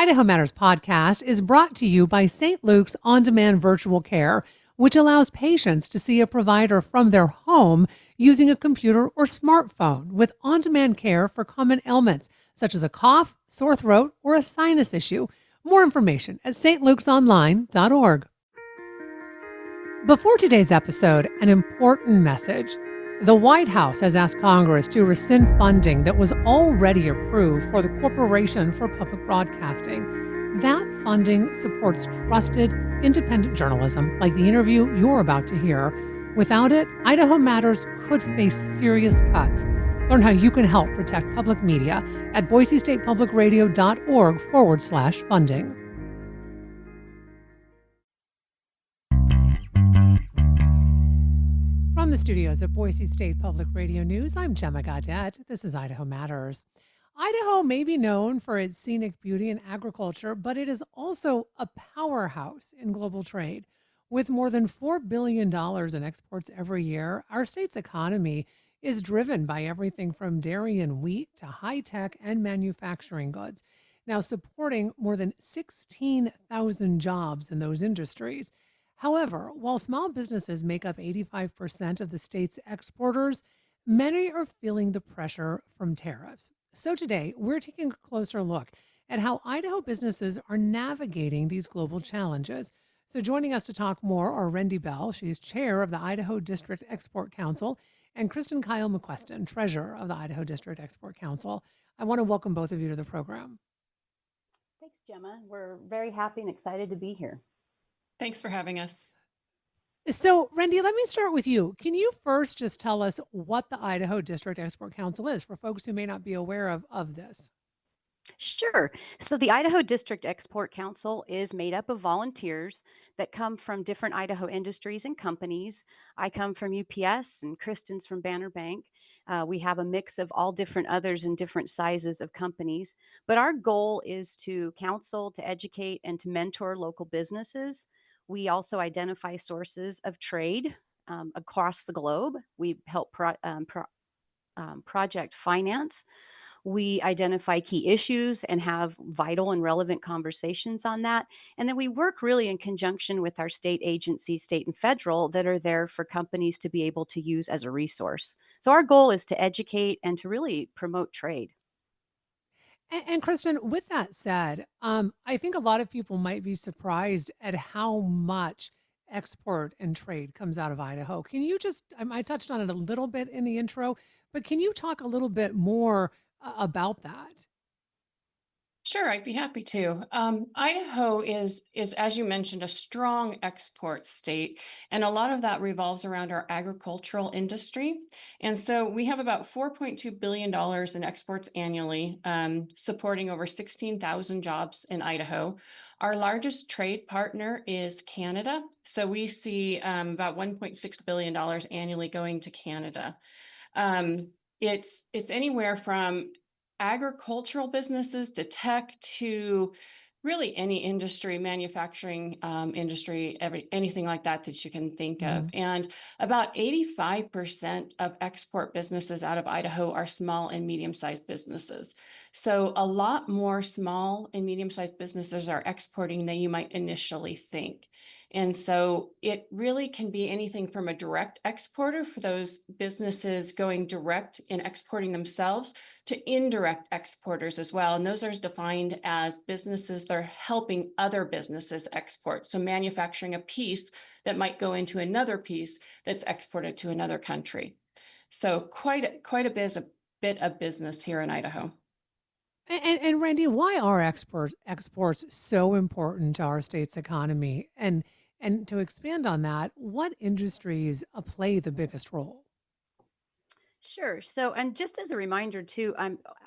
Idaho Matters podcast is brought to you by St. Luke's On Demand Virtual Care, which allows patients to see a provider from their home using a computer or smartphone with on demand care for common ailments such as a cough, sore throat, or a sinus issue. More information at stlukesonline.org. Before today's episode, an important message. The White House has asked Congress to rescind funding that was already approved for the Corporation for Public Broadcasting. That funding supports trusted, independent journalism like the interview you're about to hear. Without it, Idaho Matters could face serious cuts. Learn how you can help protect public media at boisestatepublicradio.org/funding. From the studios at Boise State Public Radio News, I'm Gemma Gaudette. This is Idaho Matters. Idaho may be known for its scenic beauty and agriculture, but it is also a powerhouse in global trade. With more than $4 billion in exports every year, our state's economy is driven by everything from dairy and wheat to high-tech and manufacturing goods, now supporting more than 16,000 jobs in those industries. However, while small businesses make up 85% of the state's exporters, many are feeling the pressure from tariffs. So today, we're taking a closer look at how Idaho businesses are navigating these global challenges. So joining us to talk more are Rendy Bell, she's chair of the Idaho District Export Council, and Kristen Kyle McQueston, treasurer of the Idaho District Export Council. I want to welcome both of you to the program. Thanks, Gemma. We're very happy and excited to be here. Thanks for having us. So, Rendy, let me start with you. Can you first just tell us what the Idaho District Export Council is for folks who may not be aware of this? Sure. So the Idaho District Export Council is made up of volunteers that come from different Idaho industries and companies. I come from UPS and Kristen's from Banner Bank. We have a mix of all different others and different sizes of companies. But our goal is to counsel, to educate, and to mentor local businesses. We also identify sources of trade across the globe. We help project finance. We identify key issues and have vital and relevant conversations on that. And then we work really in conjunction with our state agencies, state and federal, that are there for companies to be able to use as a resource. So our goal is to educate and to really promote trade. And Kristen, with that said, I think a lot of people might be surprised at how much export and trade comes out of Idaho. Can you just, I touched on it a little bit in the intro, but can you talk a little bit more about that? Sure, I'd be happy to. Idaho is, as you mentioned, a strong export state, and a lot of that revolves around our agricultural industry. And so we have about $4.2 billion in exports annually, supporting over 16,000 jobs in Idaho. Our largest trade partner is Canada. So we see about $1.6 billion annually going to Canada. It's anywhere from agricultural businesses to tech to really any industry, manufacturing industry, anything like that you can think of. And about 85% of export businesses out of Idaho are small and medium-sized businesses. So a lot more small and medium-sized businesses are exporting than you might initially think. And so it really can be anything from a direct exporter for those businesses going direct and exporting themselves to indirect exporters as well. And those are defined as businesses that are helping other businesses export. So manufacturing a piece that might go into another piece that's exported to another country. So quite a bit of business here in Idaho. And Rendy, why are exports so important to our state's economy? And to expand on that, what industries play the biggest role? Sure. So, and just as a reminder too,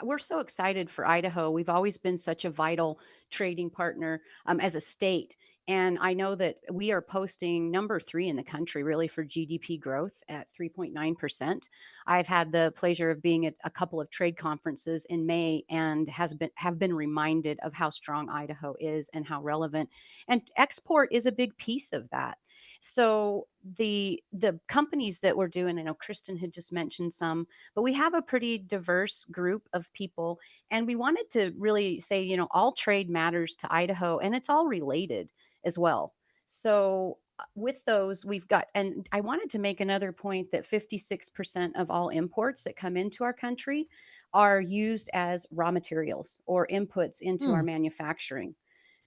we're so excited for Idaho. We've always been such a vital trading partner as a state. And I know that we are posting number 3 in the country, really, for GDP growth at 3.9%. I've had the pleasure of being at a couple of trade conferences in May and have been reminded of how strong Idaho is and how relevant. And export is a big piece of that. So the companies that we're doing, I know Kristen had just mentioned some, but we have a pretty diverse group of people, and we wanted to really say, all trade matters to Idaho, and it's all related as well. So with those, we've got, and I wanted to make another point that 56% of all imports that come into our country are used as raw materials or inputs into our Hmm. manufacturing.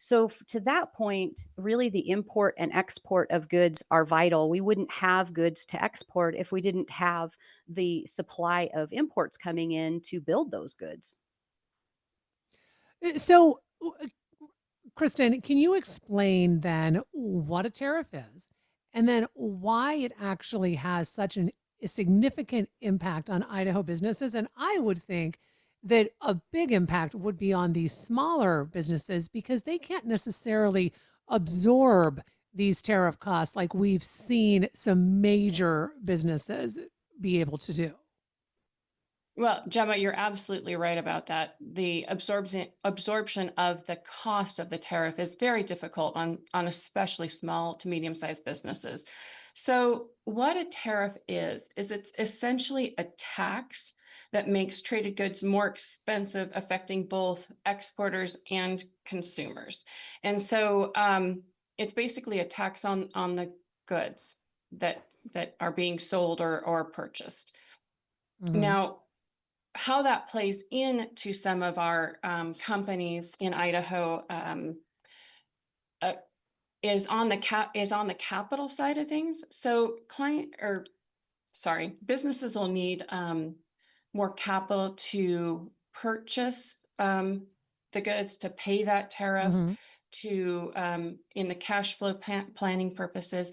So, to that point, really the import and export of goods are vital. We wouldn't have goods to export if we didn't have the supply of imports coming in to build those goods. So, Kristen, can you explain then what a tariff is and then why it actually has such a significant impact on Idaho businesses? And I would think that a big impact would be on these smaller businesses because they can't necessarily absorb these tariff costs like we've seen some major businesses be able to do. Well, Gemma, you're absolutely right about that. The absorption of the cost of the tariff is very difficult on especially small to medium-sized businesses. So, what a tariff is it's essentially a tax that makes traded goods more expensive, affecting both exporters and consumers. And so, it's basically a tax on the goods that are being sold or purchased. Hmm. Now, how that plays into some of our companies in Idaho uh, is on the capital side of things. So businesses will need more capital to purchase the goods, to pay that tariff, Hmm. to in the cash flow planning purposes.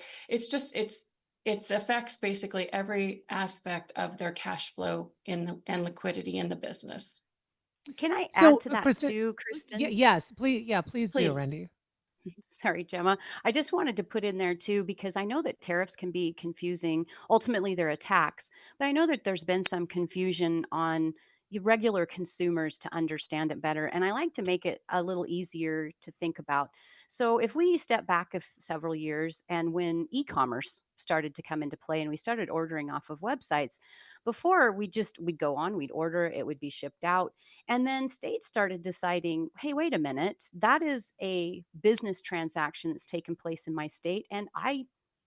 It affects basically every aspect of their cash flow and liquidity in the business. Can I add So, to that Kristen, too, Kristen? yes, please, yeah, please do, Please. Randy. Sorry, Gemma. I just wanted to put in there too, because I know that tariffs can be confusing. Ultimately, they're a tax, but I know that there's been some confusion on regular consumers to understand it better. And I like to make it a little easier to think about. So, if we step back several years and when e commerce started to come into play and we started ordering off of websites, before we'd go on, we'd order, it would be shipped out, and then states started deciding, hey, wait a minute, that is a business transaction that's taken place in my state. And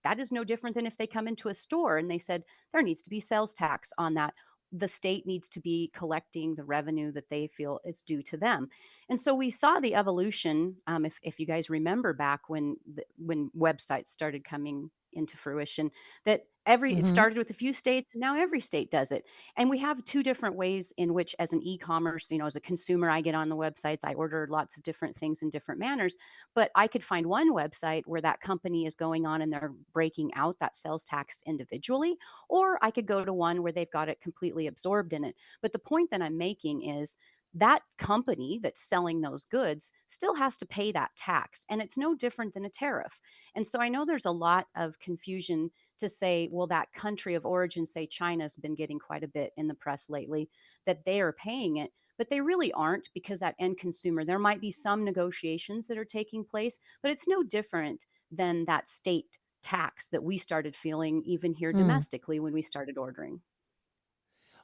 that is no different than if they come into a store and they said there needs to be sales tax on that. The state needs to be collecting the revenue that they feel is due to them. And so we saw the evolution. If you guys remember back when websites started coming into fruition, that it Hmm. started with a few states and now every state does it. And we have two different ways in which, as an e-commerce, as a consumer, I get on the websites, I order lots of different things in different manners. But I could find one website where that company is going on and they're breaking out that sales tax individually, or I could go to one where they've got it completely absorbed in it. But the point that I'm making is that company that's selling those goods still has to pay that tax, and it's no different than a tariff. And so I know there's a lot of confusion to say, well, that country of origin, say China's been getting quite a bit in the press lately, that they are paying it. But they really aren't, because that end consumer, there might be some negotiations that are taking place, but it's no different than that state tax that we started feeling even here domestically when we started ordering.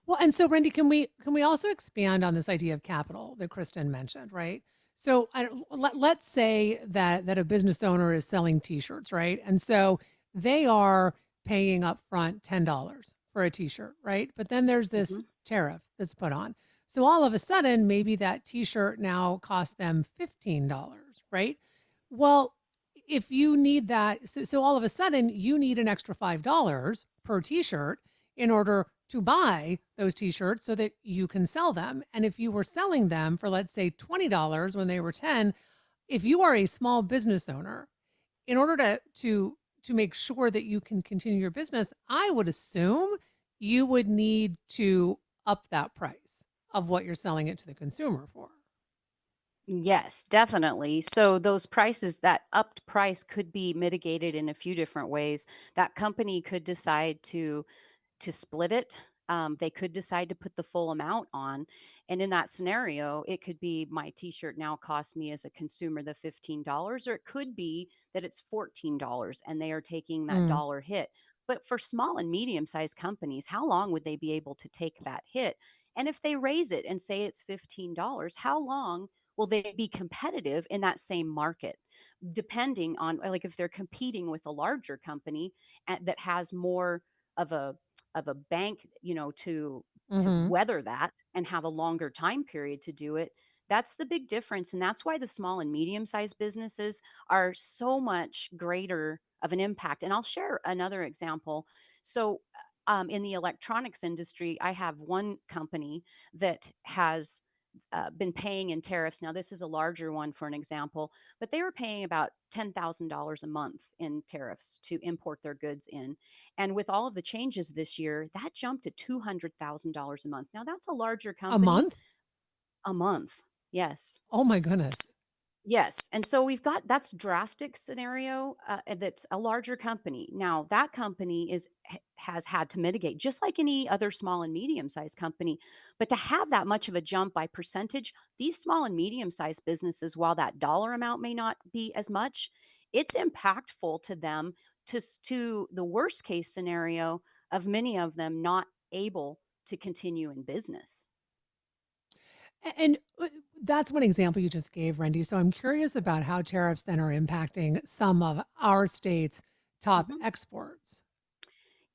Well, and so Randy, can we also expand on this idea of capital that Kristen mentioned, right? So let's say that a business owner is selling T-shirts, right? And so they are paying upfront $10 for a T-shirt, right? But then there's this Mhm. tariff that's put on. So all of a sudden, maybe that T-shirt now costs them $15, right? Well, if you need that, so all of a sudden you need an extra $5 per T-shirt in order to buy those t-shirts so that you can sell them. And if you were selling them for, let's say, $20 when they were 10, if you are a small business owner, in order to make sure that you can continue your business, I would assume you would need to up that price of what you're selling it to the consumer for. Yes, definitely. So those prices, that upped price could be mitigated in a few different ways. That company could decide to split it They could decide to put the full amount on. And in that scenario, it could be my t shirt now costs me as a consumer the $15, or it could be that it's $14 and they are taking that Mm. dollar hit. But for small and medium sized companies, how long would they be able to take that hit? And if they raise it and say it's $15, how long will they be competitive in that same market? Depending on, like, if they're competing with a larger company that has more of a bank, to Hmm. weather that and have a longer time period to do it. That's the big difference, and that's why the small and medium sized businesses are so much greater of an impact. And I'll share another example. So in the electronics industry, I have one company that has been paying in tariffs. Now, this is a larger one for an example, but they were paying about $10,000 a month in tariffs to import their goods in. And with all of the changes this year, that jumped to $200,000 a month. Now, that's a larger A company month? a month. Yes. Oh my S- goodness. Yes, and so we've got that's drastic scenario, and that's a larger company. Now that company has had to mitigate just like any other small and medium sized company, but to have that much of a jump by percentage, these small and medium sized businesses, while that dollar amount may not be as much, it's impactful to them, to the worst case scenario of many of them not able to continue in business. And that's one example you just gave, Randy. So I'm curious about how tariffs then are impacting some of our state's top Mhm. exports.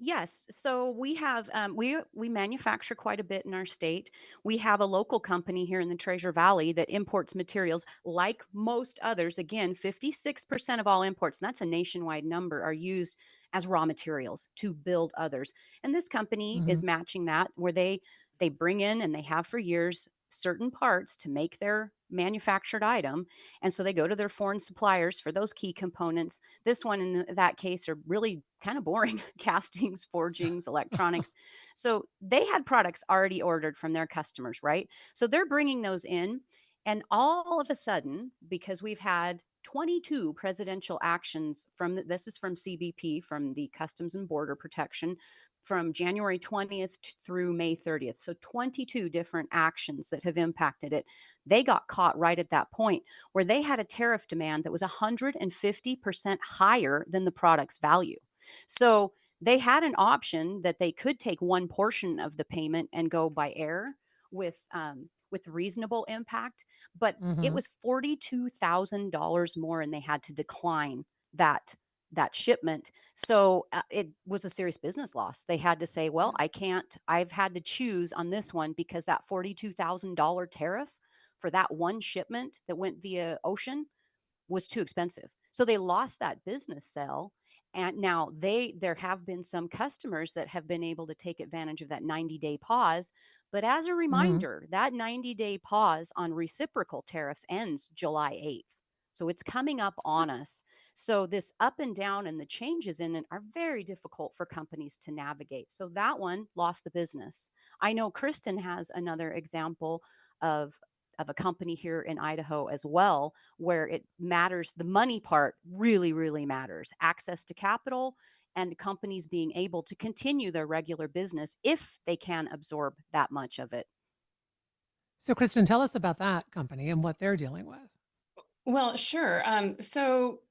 Yes, so we have we manufacture quite a bit in our state. We have a local company here in the Treasure Valley that imports materials like most others. Again, 56% of all imports, and that's a nationwide number, are used as raw materials to build others. And this company Hmm. is matching that, where they bring in, and they have for years, certain parts to make their manufactured item, and so they go to their foreign suppliers for those key components. This one, in that case, are really kind of boring: castings, forgings, electronics. So they had products already ordered from their customers, right? So they're bringing those in. And all of a sudden, because we've had 22 presidential actions this is from CBP, from the Customs and Border Protection, from January 20th through May 30th. So 22 different actions that have impacted it. They got caught right at that point where they had a tariff demand that was 150% higher than the product's value. So they had an option that they could take one portion of the payment and go by air with reasonable impact, but it Hmm. was $42,000 more, and they had to decline that that shipment. So it was a serious business loss. They had to say, "Well, Yeah. I can't. I've had to choose on this one because that $42,000 tariff for that one shipment that went via ocean was too expensive." So they lost that business sale. And now there have been some customers that have been able to take advantage of that 90-day pause. But as a Hmm. reminder, that 90-day pause on reciprocal tariffs ends July 8th. So it's coming up So, on us. So this up and down and the changes in it are very difficult for companies to navigate. So that one lost the business. I know Kristen has another example of a company here in Idaho as well, where it matters. The money part really, really matters. Access to capital and companies being able to continue their regular business if they can absorb that much of it. so Kristen, tell us about that company and what they're dealing with. Well, sure. So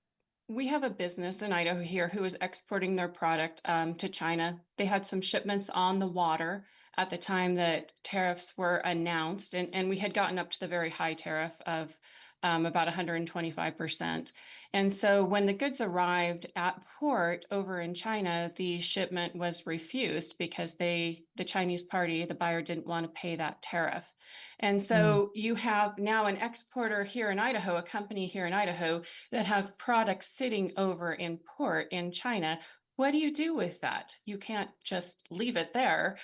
we have a business in Idaho here who is exporting their product to China. They had some shipments on the water at the time that tariffs were announced, and we had gotten up to the very high tariff of about 125%. And so when the goods arrived at port over in China, the shipment was refused because the Chinese party, the buyer, didn't want to pay that tariff. And Mm. so you have now an exporter here in Idaho, a company here in Idaho that has products sitting over in port in China. What do you do with that? You can't just leave it there.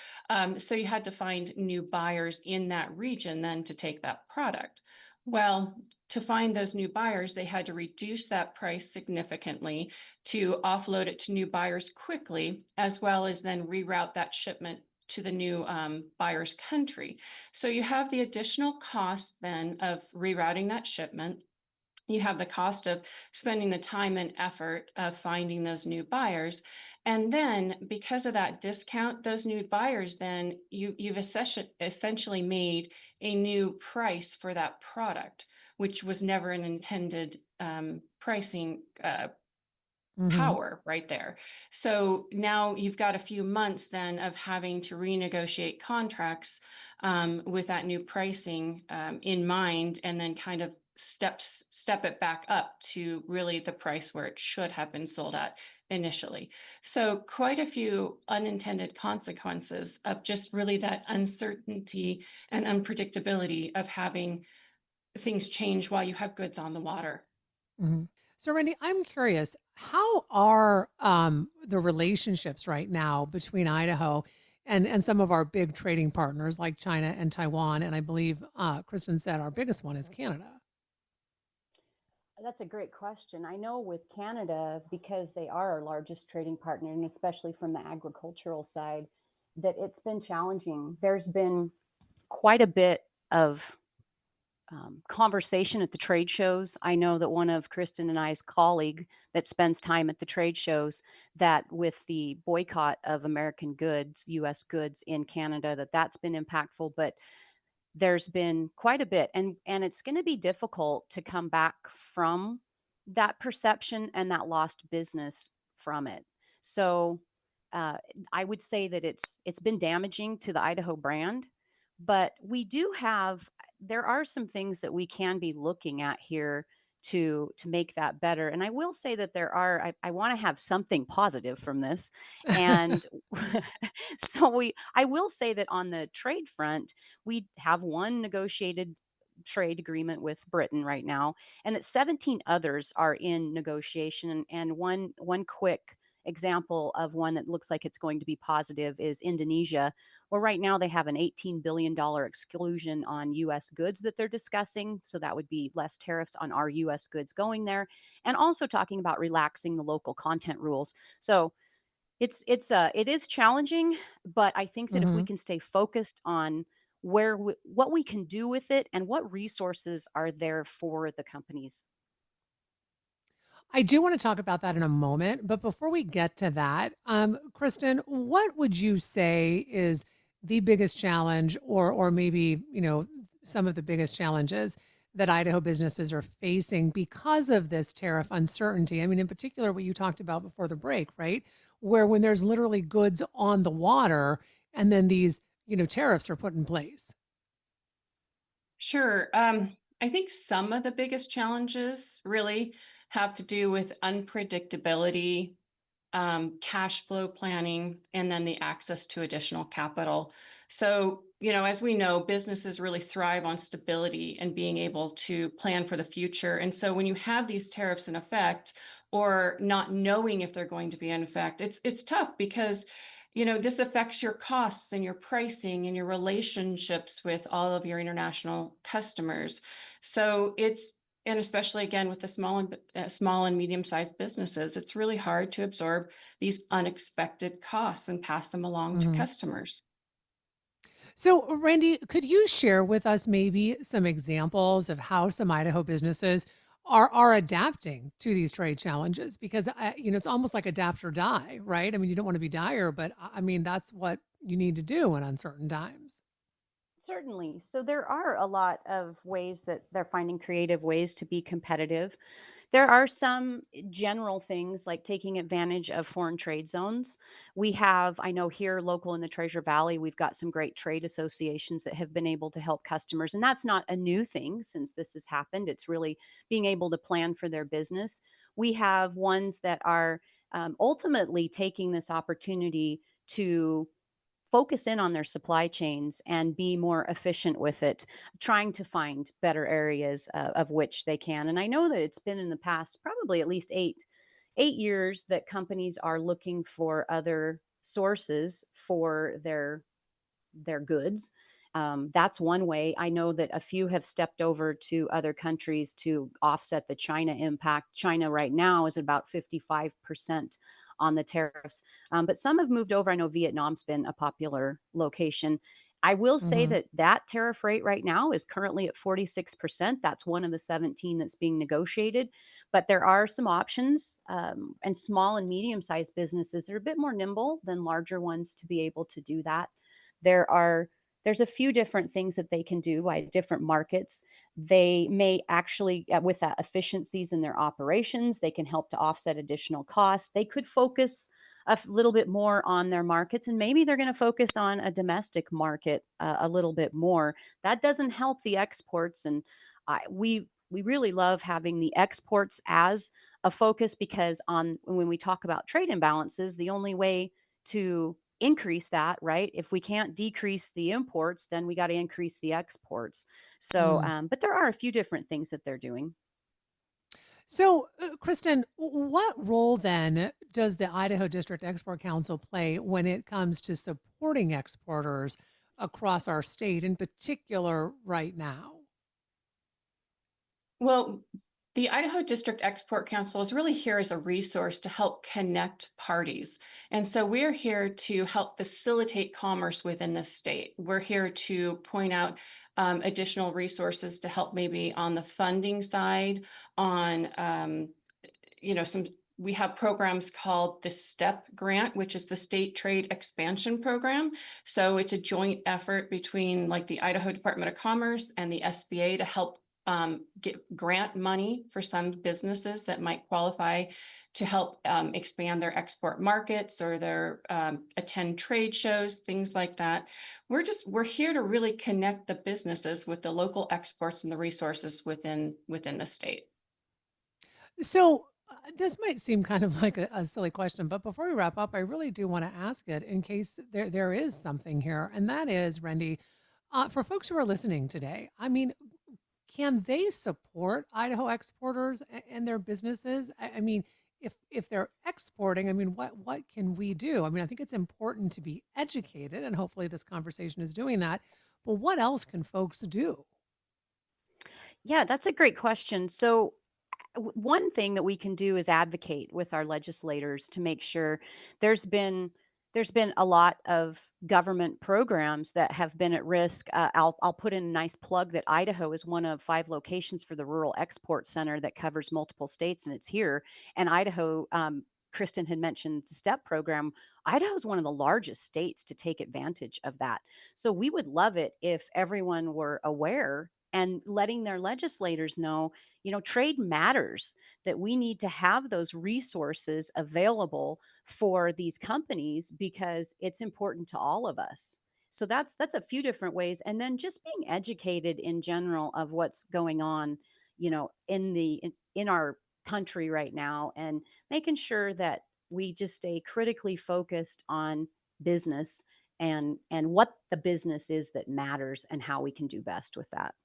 So you had to find new buyers in that region then to take that product. Well, to find those new buyers, they had to reduce that price significantly to offload it to new buyers quickly, as well as then reroute that shipment to the new buyer's country. So you have the additional cost then of rerouting that shipment. You have the cost of spending the time and effort of finding those new buyers. And then because of that discount, those new buyers, then you've essentially made a new price for that product, which was never an intended pricing Hmm. power right there. So now you've got a few months then of having to renegotiate contracts with that new pricing in mind, and then kind of step it back up to really the price where it should have been sold at initially. So quite a few unintended consequences of just really that uncertainty and unpredictability of having things change while you have goods on the water. Hmm. So, Randy, I'm curious, how are the relationships right now between Idaho and some of our big trading partners like China and Taiwan? And I believe Kristen said our biggest one is Canada. That's a great question. I know with Canada, because they are our largest trading partner, and especially from the agricultural side, that it's been challenging. There's been quite a bit of conversation at the trade shows. I know that one of Kristen and I's colleague that spends time at the trade shows, that with the boycott of American goods, U.S. goods in Canada, that's been impactful. But there's been quite a bit, and it's going to be difficult to come back from that perception and that lost business from it. So uh, I would say that it's been damaging to the Idaho brand, but we do have, there are some things that we can be looking at here to make that better. And I will say that there are, I want to have something positive from this. And so I will say that on the trade front, we have one negotiated trade agreement with Britain right now, and that 17 others are in negotiation. And one quick example of one that looks like it's going to be positive is Indonesia, where right now they have an $18 billion exclusion on US goods that they're discussing. So that would be less tariffs on our US goods going there, and also talking about relaxing the local content rules. So it is challenging, but I think that if we Hmm. can stay focused on what we can do with it and what resources are there for the companies. I do want to talk about that in a moment, but before we get to that, Kristen, what would you say is the biggest challenge, or maybe some of the biggest challenges that Idaho businesses are facing because of this tariff uncertainty? I mean, in particular, what you talked about before the break, right? Where when there's literally goods on the water, and then these tariffs are put in place. Sure. I think some of the biggest challenges really have to do with unpredictability, cash flow planning, and then the access to additional capital. So, as we know, businesses really thrive on stability and being able to plan for the future. And so when you have these tariffs in effect, or not knowing if they're going to be in effect, it's tough because this affects your costs and your pricing and your relationships with all of your international customers. So and especially again with the small and medium sized businesses, it's really hard to absorb these unexpected costs and pass them along to customers. So, Randy, could you share with us maybe some examples of how some Idaho businesses are adapting to these trade challenges? Because it's almost like adapt or die, right? I mean, you don't want to be dire, but I mean that's what you need to do in uncertain times. Certainly. So there are a lot of ways that they're finding creative ways to be competitive. There are some general things like taking advantage of foreign trade zones. We have, I know here local in the Treasure Valley, we've got some great trade associations that have been able to help customers. And that's not a new thing since this has happened. It's really being able to plan for their business. We have ones that are ultimately taking this opportunity to focus in on their supply chains and be more efficient with it, trying to find better areas of which they can. And I know that it's been in the past, probably at least 8 years, that companies are looking for other sources for their goods. That's one way. I know that a few have stepped over to other countries to offset the China impact. China right now is about 55% on the tariffs, but some have moved over. I know Vietnam's been a popular location. I will say Mhm. that that tariff rate right now is currently at 46%. That's one of the 17 that's being negotiated. But there are some options, and small and medium sized businesses are a bit more nimble than larger ones to be able to do that. There are there's a few different things that they can do by different markets. They may actually, with that efficiencies in their operations, they can help to offset additional costs. They could focus little bit more on their markets, and maybe they're going to focus on a domestic market a little bit more. That doesn't help the exports, and we really love having the exports as a focus, because on when we talk about trade imbalances, the only way to increase that, right, if we can't decrease the imports, then we got to increase the exports. So Mm. but there are a few different things that they're doing. So, Kristen, what role then does the Idaho District Export Council play when it comes to supporting exporters across our state, in particular right now? Well, the Idaho District Export Council is really here as a resource to help connect parties. And so we're here to help facilitate commerce within the state. We're here to point out additional resources to help maybe on the funding side, on some we have programs called the STEP grant, which is the State Trade Expansion Program. So it's a joint effort between like the Idaho Department of Commerce and the SBA to help get grant money for some businesses that might qualify to help expand their export markets or their attend trade shows, things like that. We're here to really connect the businesses with the local exports and the resources within the state. So, this might seem kind of like a silly question, but before we wrap up, I really do want to ask it in case there is something here. And that is, Randy, for folks who are listening today, I mean, can they support Idaho exporters and their businesses? I mean, if they're exporting, I mean, what can we do? I mean, I think it's important to be educated, and hopefully this conversation is doing that. But what else can folks do? Yeah, that's a great question. So one thing that we can do is advocate with our legislators to make sure there's been there's been a lot of government programs that have been at risk. I'll put in a nice plug that Idaho is one of 5 locations for the Rural Export Center that covers multiple states, and it's here. And Idaho, Kristen had mentioned the STEP program. Idaho is one of the largest states to take advantage of that. So we would love it if everyone were aware and letting their legislators know, trade matters, that we need to have those resources available for these companies because it's important to all of us. So that's a few different ways, and then just being educated in general of what's going on, in our country right now, and making sure that we just stay critically focused on business and what the business is that matters and how we can do best with that.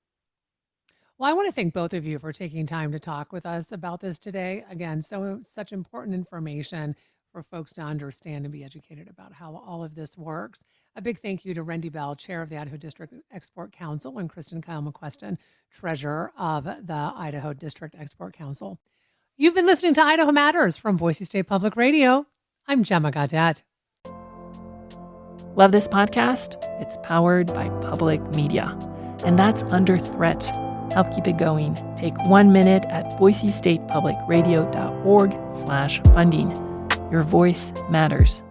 Well, I want to thank both of you for taking time to talk with us about this today. Again, such important information for folks to understand and be educated about how all of this works. A big thank you to Randy Bell, Chair of the Idaho District Export Council, and Kristen Kyle McQuestion, Treasurer of the Idaho District Export Council. You've been listening to Idaho Matters from Boise State Public Radio. I'm Gemma Gaudet. Love this podcast? It's powered by public media, and that's under threat. Help keep it going. Take 1 minute at boisestatepublicradio.org/funding. Your voice matters.